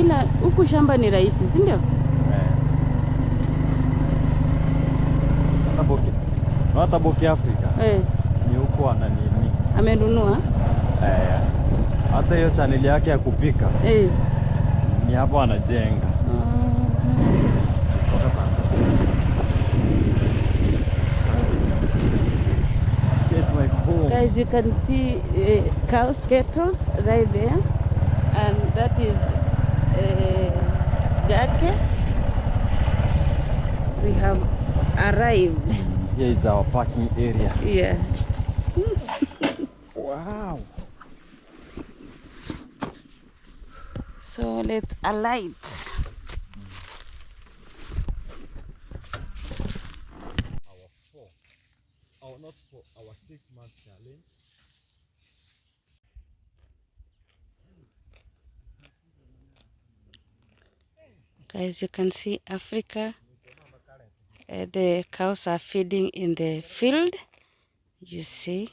ila huku shamba ni rahisi, si ndio? Hata Boki Africa ni huko ana nini amenunua. Hata hiyo channel yake ya kupika ni hapo anajenga. Guys, you can see cows, kettles right there, and that is Gake. We have arrived. Here is our parking area. Yeah. Wow. So let's alight. Our 6-month challenge. Guys, you can see Africa. The cows are feeding in the field. You see.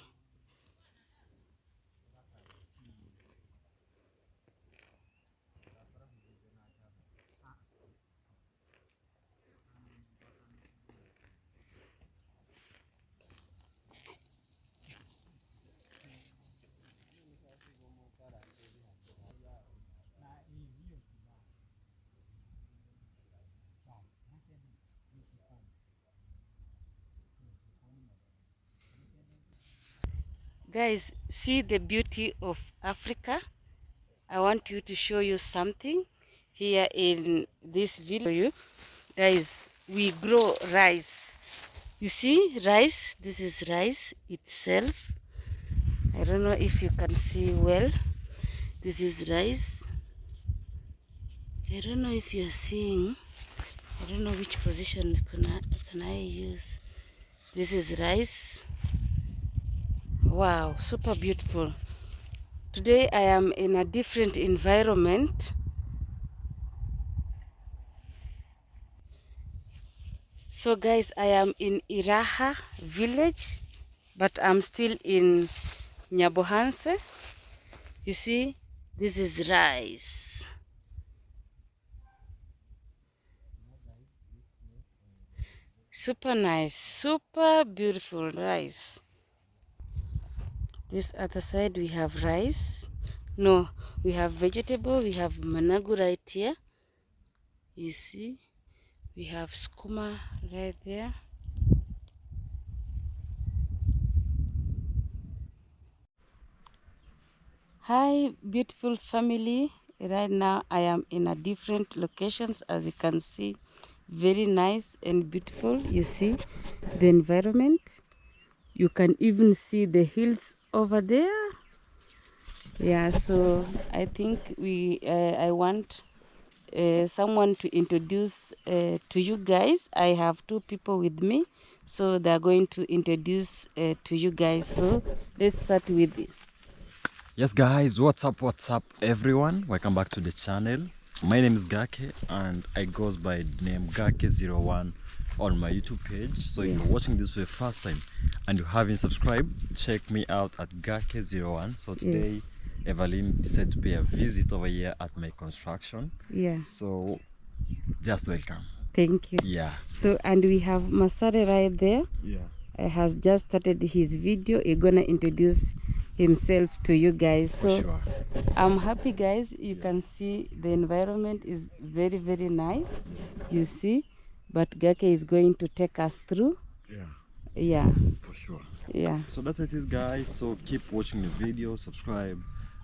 Guys, see the beauty of Africa. I want you to show you something here in this video. Guys, we grow rice. You see rice? This is rice itself. I don't know if you can see well. This is rice. I don't know if you are seeing. I don't know which position can I use. This is rice. Wow, super beautiful. Today I am in a different environment. So guys, I am in Iraha village, but I'm still in Nyabohanse. You see, this is rice. Super nice, super beautiful rice. This other side we have rice. No, we have vegetable. We have managu right here. You see, we have skuma right there. Hi, beautiful family. Right now I am in a different locations, as you can see. Very nice and beautiful. You see the environment. You can even see the hills over there. Yeah, so I think I want someone to introduce to you guys. I have 2 people with me, so they're going to introduce to you guys. So let's start with it. Yes guys, what's up everyone, welcome back to the channel. My name is Gake and I goes by the name Gake01 on my YouTube page. So if you're watching this for the first time and you haven't subscribed, check me out at Gake01. So today Evelyn decided to pay a visit over here at my construction. Yeah. So just welcome. Thank you. Yeah. So and we have Masare right there. Yeah. Has just started his video. He's gonna introduce himself to you guys. So sure. I'm happy guys. You can see the environment is very, very nice. You see, but Gake is going to take us through. Yeah, For sure. yeah. So that's it is guys. So keep watching the video, subscribe,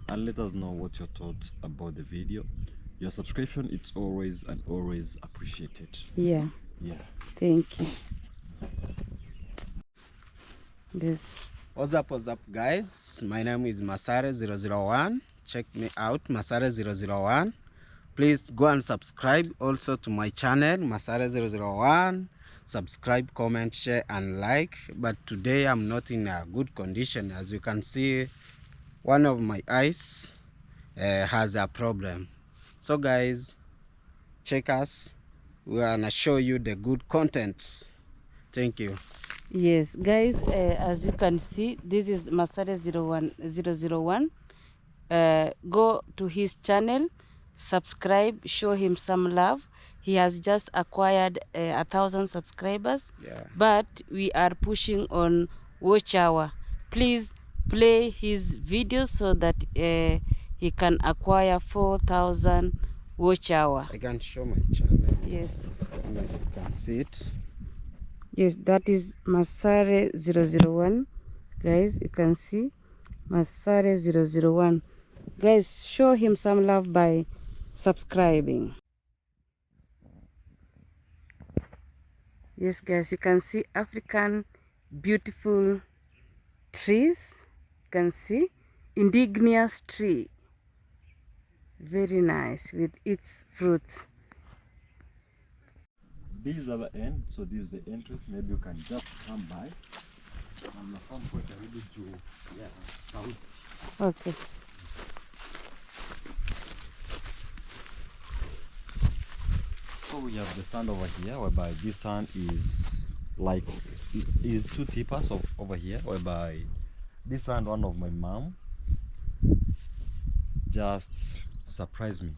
and let us know what your thoughts about the video. Your subscription, it's always and always appreciated. Yeah. Yeah. Thank you. This. What's up guys, my name is Masare001. Check me out, Masare001. Please go and subscribe also to my channel Masare001. Subscribe, comment, share and like. But today I'm not in a good condition. As you can see, one of my eyes has a problem. So guys, check us. We're gonna show you the good content. Thank you. Yes guys, as you can see, this is Masare001. Go to his channel, subscribe, show him some love. He has just acquired 1,000 subscribers, Yeah. but we are pushing on watch hour. Please play his videos so that he can acquire 4,000 watch hour. I can show my channel. Yes. I don't know if you can see it. Yes, that is Masare 001. Guys, you can see Masare 001. Guys, show him some love by subscribing. Yes, guys, you can see African beautiful trees. You can see indigenous tree. Very nice with its fruits. This is the end, so this is the entrance. Maybe you can just come by. Okay. So we have the sand over here, whereby this sand is like is two tippers of over here, whereby this sand one of my mom just surprised me.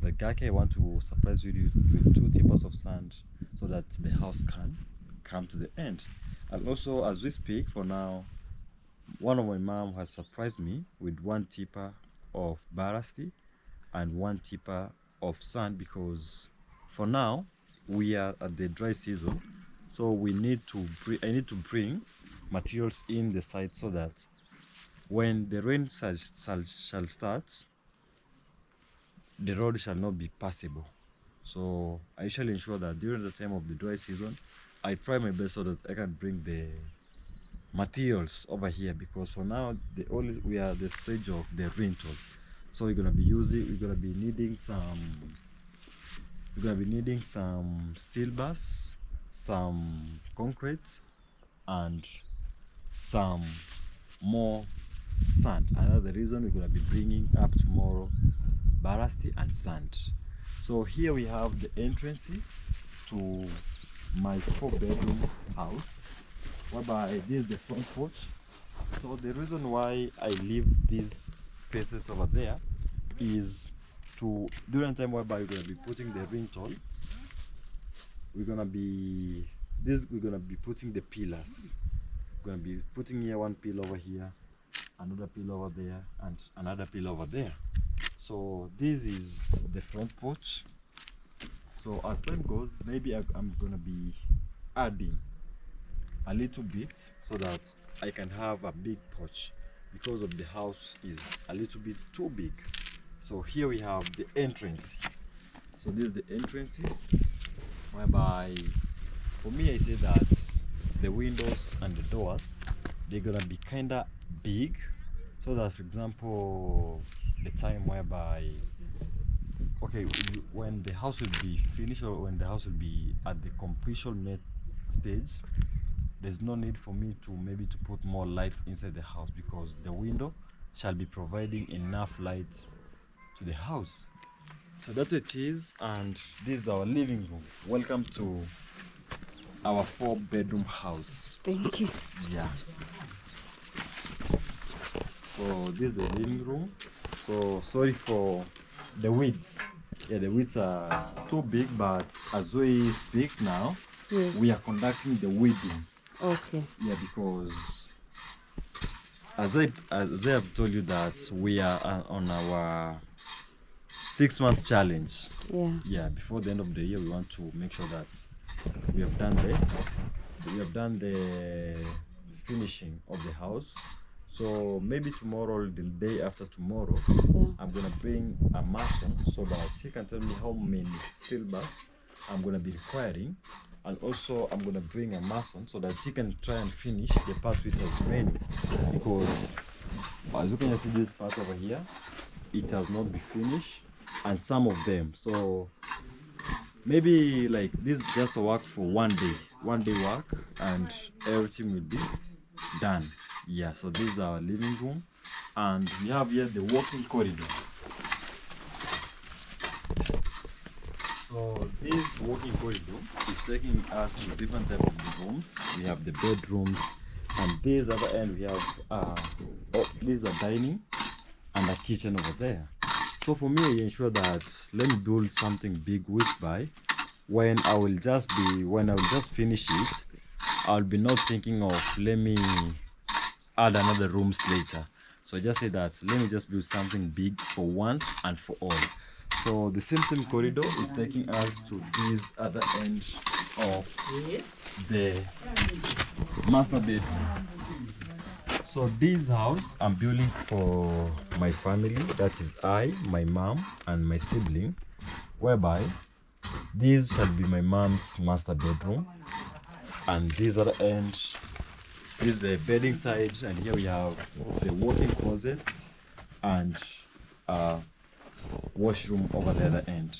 The Gake want to surprise you with two tippers of sand so that the house can come to the end. And also, as we speak, for now, one of my mom has surprised me with one tipper of barasti and one tipper of sand, because for now we are at the dry season, so we need to I need to bring materials in the site so that when the rain shall start, the road shall not be passable. So I usually ensure that during the time of the dry season, I try my best so that I can bring the materials over here, because for now we are at the stage of the rental. So we're gonna be needing some steel bars, some concrete, and some more sand. Another reason we're gonna be bringing up tomorrow barasti and sand. So here we have the entrance to my 4-bedroom house, whereby this is the front porch. So the reason why I leave these spaces over there is to, during time whereby we're gonna be putting the rental, we're gonna be putting the pillars. We're gonna be putting here one pillar over here, another pillar over there, and another pillar over there. So this is the front porch. So as time goes, maybe I'm gonna be adding a little bit so that I can have a big porch, because of the house is a little bit too big. So here we have the entrance. So this is the entrance, whereby for me I say that the windows and the doors, they're gonna be kinda big, so that, for example, the time whereby, okay, when the house will be finished, or when the house will be at the completion net stage, there's no need for me to maybe to put more lights inside the house, because the window shall be providing enough light to the house. So that's what it is, and this is our living room. Welcome to our 4-bedroom house. Thank you. Yeah. So this is the living room. So sorry for the widths. Yeah, the widths are too big, but as we speak now, Yes. we are conducting the weeding. Okay. Yeah, because as I have told you that we are on our 6 months challenge. Yeah. Yeah, before the end of the year, we want to make sure that we have done the finishing of the house. So maybe tomorrow, the day after tomorrow, Yeah. I'm gonna bring a mason so that he can tell me how many steel bars I'm gonna be requiring, and also I'm gonna bring a mason so that he can try and finish the part which has remaining, because as you can see, this part over here, it has not been finished, and some of them. So maybe like this is just a work for one day work, and everything will be done. Yeah, so this is our living room, and we have here the walking corridor. So this walking corridor is taking us to different type of rooms. We have the bedrooms, and this other end we have this is a dining and a kitchen over there. So for me, I ensure that let me build something big, which by when I will just finish it, I'll be not thinking of let me add another rooms later. So I just say that let me just build something big for once and for all. So the same corridor is taking us to this other end of the master bedroom. So this house I'm building for my family, that is I, my mom, and my sibling, whereby this shall be my mom's master bedroom, and this other end is the bedding side, and here we have the walk-in closet and washroom over the other end.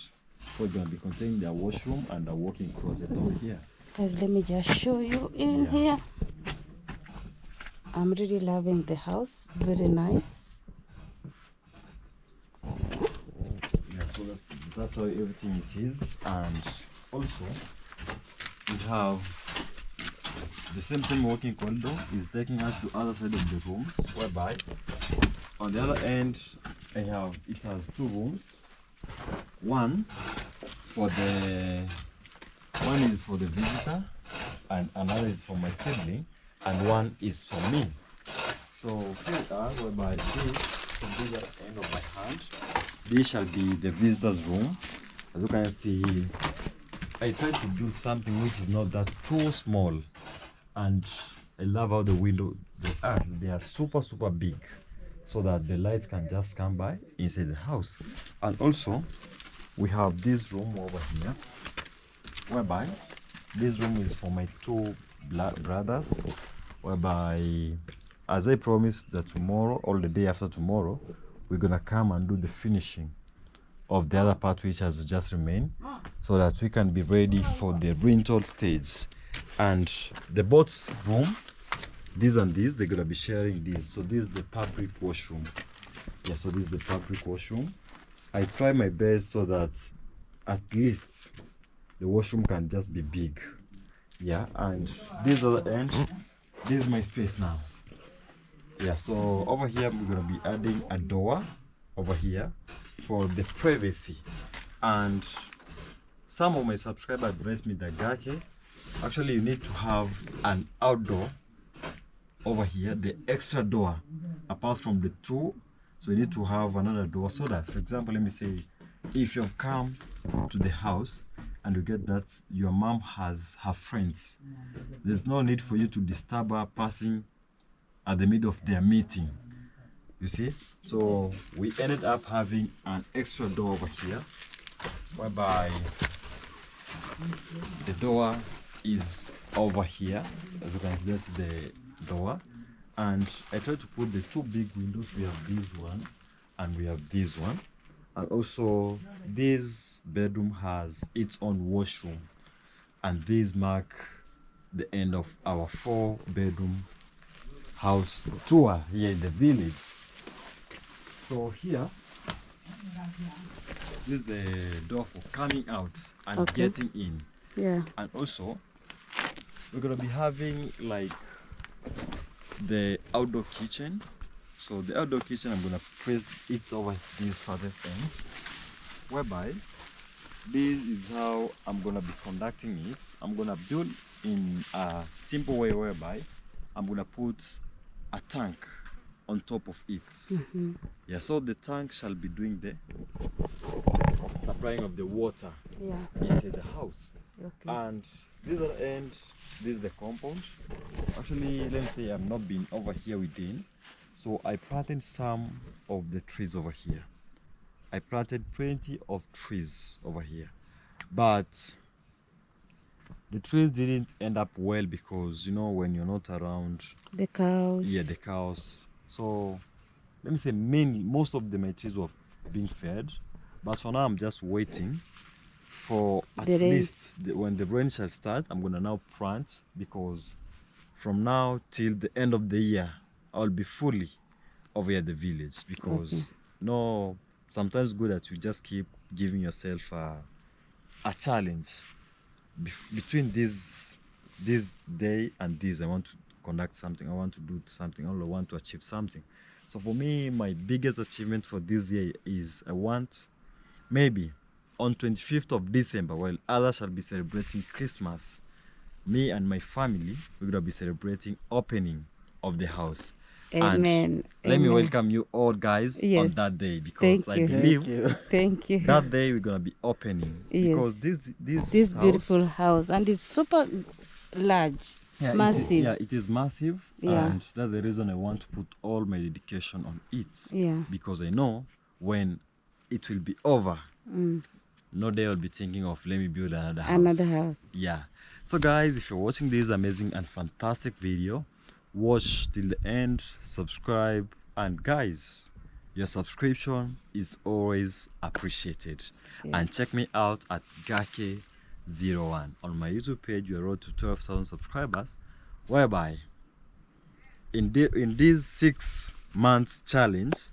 So it's gonna be containing the washroom and the walk-in closet over here. Guys, let me just show you in here. I'm really loving the house. Very nice. Yeah, so that's how everything it is. And also we have the same walking corridor is taking us to other side of the rooms, whereby on the other end it has two rooms. One is for the visitor, and another is for my sibling, and one is for me. So here we are, whereby this end of my hand, this shall be the visitor's room. As you can see, I tried to build something which is not that too small, and I love how the window they are super big, so that the lights can just come by inside the house. And also we have this room over here, whereby this room is for my two brothers, whereby as I promised that tomorrow or the day after tomorrow we're gonna come and do the finishing of the other part which has just remained, so that we can be ready for the rental stage. And the both room, this and this, they're gonna be sharing this. So this is the public washroom. Yeah, so this is the public washroom. I try my best so that at least the washroom can just be big. Yeah, and this other end, this is my space now. Yeah, so over here we're gonna be adding a door over here for the privacy. And some of my subscribers advised me that Gake, actually you need to have an outdoor over here, the extra door apart from the two. So you need to have another door, so that, for example, let me say if you've come to the house and you get that your mom has her friends, there's no need for you to disturb her passing at the middle of their meeting, you see. So we ended up having an extra door over here, whereby the door is over here. As you can see, that's the door. And I tried to put the two big windows. We have this one and we have this one. And also this bedroom has its own washroom, and these mark the end of our 4-bedroom house tour here in the village. So here, this is the door for coming out and getting in. Yeah. And also we're gonna be having like the outdoor kitchen. So the outdoor kitchen, I'm gonna place it over this farthest end, whereby this is how I'm gonna be conducting it. I'm gonna build in a simple way, whereby I'm gonna put a tank on top of it. Yeah, so the tank shall be doing the supplying of the water inside the house. And this other end, this is the compound. Actually, let me say I've not been over here within, so I planted some of the trees over here. I planted plenty of trees over here, but the trees didn't end up well, because you know, when you're not around, The cows. yeah, the cows. So let me say mainly most of my trees were being fed, but for now I'm just waiting for at The rain. least when the rain shall start. I'm gonna now plant, because from now till the end of the year I'll be fully over here at the village, because no, sometimes good that you just keep giving yourself a challenge between this day and this. I want to conduct something, I want to do something, or I want to achieve something. So for me, my biggest achievement for this year is I want maybe on 25th of December, while others shall be celebrating Christmas, me and my family, we're gonna be celebrating opening of the house. And Amen. let me Amen. welcome you all guys Yes. on that day, because Thank I you. believe Thank you. Thank you. that day we're gonna be opening, because Yes. this This house, beautiful house, and it's super large, yeah, massive. it is massive. Yeah. And that's the reason I want to put all my dedication on it. Yeah. Because I know when it will be over, no day I'll be thinking of let me build another house. Another house. Yeah. So guys, if you're watching this amazing and fantastic video, watch till the end, subscribe, and guys, your subscription is always appreciated. Yeah. And check me out at Gake01 on my YouTube page. We are road to 12,000 subscribers, whereby in these 6 months challenge,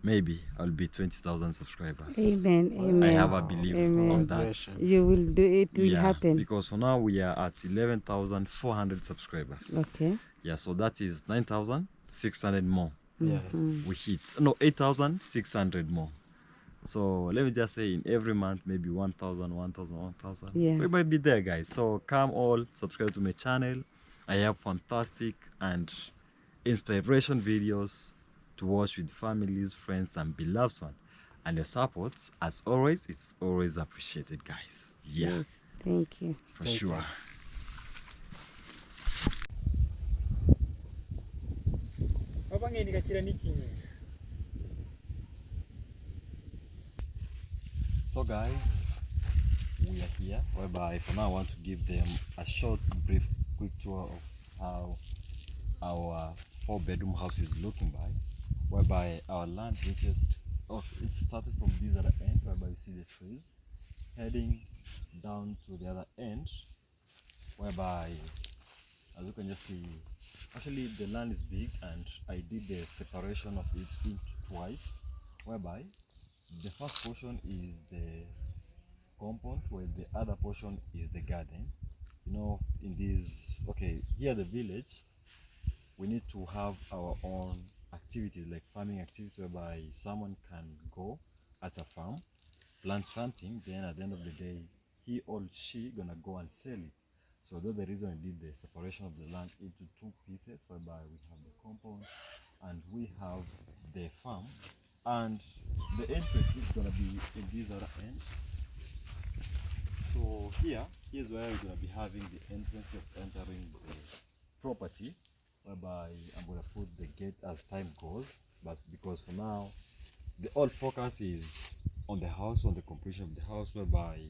maybe I'll be 20,000 subscribers. Amen. Amen. I have a belief Amen. on that. Congratulations. You will do it. Will Yeah, happen. because for now we are at 11,400 subscribers. Okay. Yeah, so that is 9,600 more Yeah. we hit. No, 8,600 more. So let me just say in every month, maybe 1,000, 1,000, 1,000. Yeah. We might be there, guys. So come all, subscribe to my channel. I have fantastic and inspiration videos to watch with families, friends, and beloved one. And your support, as always, it's always appreciated, guys. Yeah, Yes. Thank you. for sure. So guys, we are here, whereby for now I want to give them a short, brief, quick tour of how our 4-bedroom house is looking by, whereby our land reaches, it started from this other end, whereby you see the trees, heading down to the other end, whereby, as you can just see, actually the land is big, and I did the separation of it into twice, whereby the first portion is the compound, while the other portion is the garden. You know, in this, okay, here the village, we need to have our own activities, like farming activities, whereby someone can go at a farm, plant something, then at the end of the day, he or she gonna go and sell it. So that's the reason I did the separation of the land into 2 pieces, whereby we have the compound and we have the farm, and the entrance is gonna be in this other end. So here's where we're gonna be having the entrance of entering the property, whereby I'm gonna put the gate as time goes. But because for now, the all focus is on the house, on the completion of the house, whereby,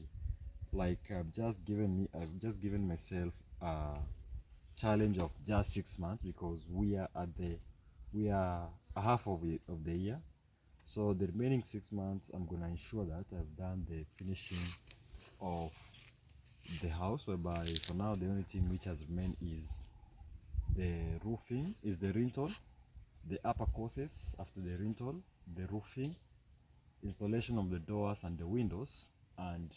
like, I've just given myself a challenge of just 6 months, because we are a half of the year. So the remaining 6 months, I'm gonna ensure that I've done the finishing of the house, whereby for now the only thing which has remained is the roofing, is the rental, the upper courses after the rental, the roofing, installation of the doors and the windows, and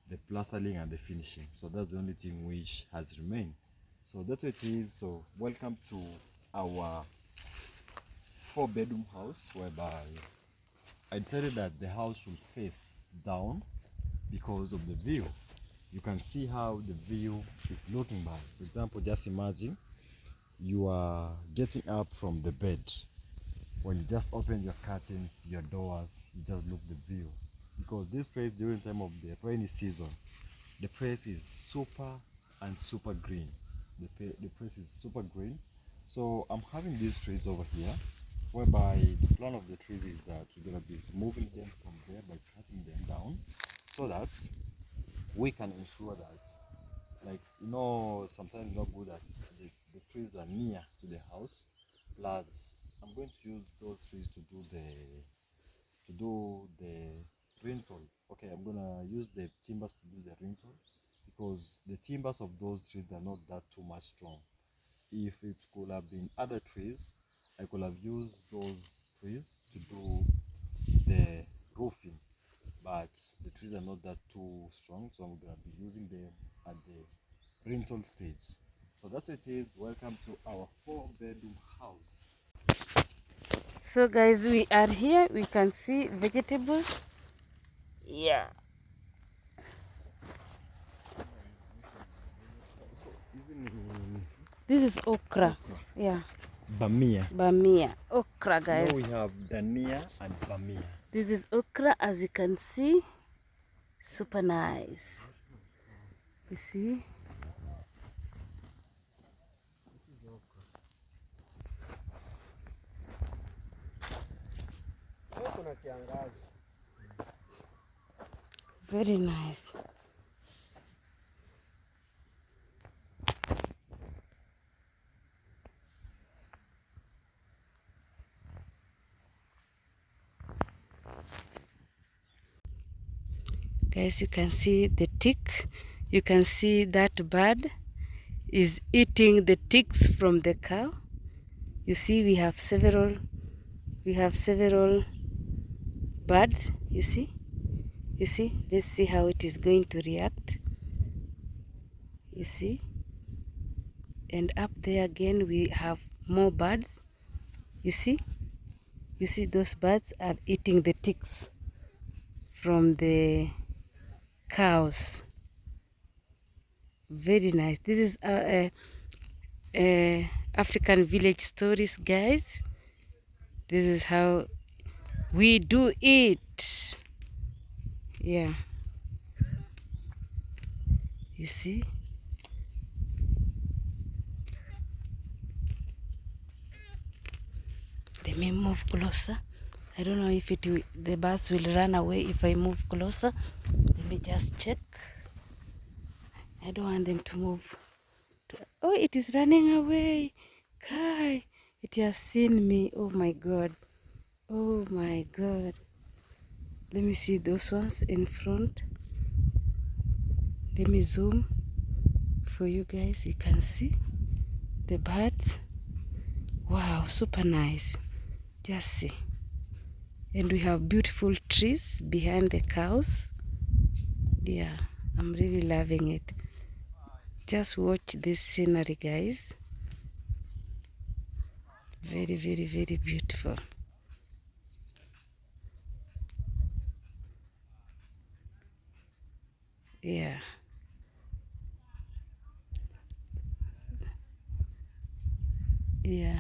the plastering and the finishing. So that's the only thing which has remained. So that's what it is. So welcome to our 4-bedroom house, whereby I decided that the house should face down because of the view. You can see how the view is looking by. For example, just imagine you are getting up from the bed. When you just open your curtains, your doors, you just look the view. Because this place during time of the rainy season, the place is super and super green. The place is super green. So I'm having these trees over here, whereby the plan of the trees is that we're gonna be removing them from there by cutting them down, so that we can ensure that, like, sometimes it's not good that the trees are near to the house. Plus, I'm going to use those trees to do the rental. Okay, I'm gonna use the timbers to do the rental, because the timbers of those trees are not that too much strong. If it could have been other trees, I could have used those trees to do the roofing, but the trees are not that too strong, so I'm gonna be using them at the rental stage. So that's what it is. Welcome to our 4-bedroom house. So guys, we are here. We can see vegetables. Yeah. This is okra. Yeah. Bamia. Bamia. Okra, Now guys. we have Dania and Bamia. This is okra, as you can see. Super nice. You see? Very nice. Guys, you can see the tick. You can see that bird is eating the ticks from the cow. You see, we have several birds. You see, let's see how it is going to react. You see, and up there again we have more birds. You see, those birds are eating the ticks from the cows. Very nice. This is African village stories, guys. This is how we do it. Yeah. You see? Let me move closer. I don't know if the birds will run away if I move closer. Let me just check. I don't want them to move. Oh, it is running away. Kai, it has seen me. Oh my God. Oh my God. Let me see those ones in front. Let me zoom for you guys. You can see the birds. Wow, super nice. Just see. And we have beautiful trees behind the cows. Yeah, I'm really loving it. Just watch this scenery, guys. Very, very, very beautiful. Yeah. Yeah.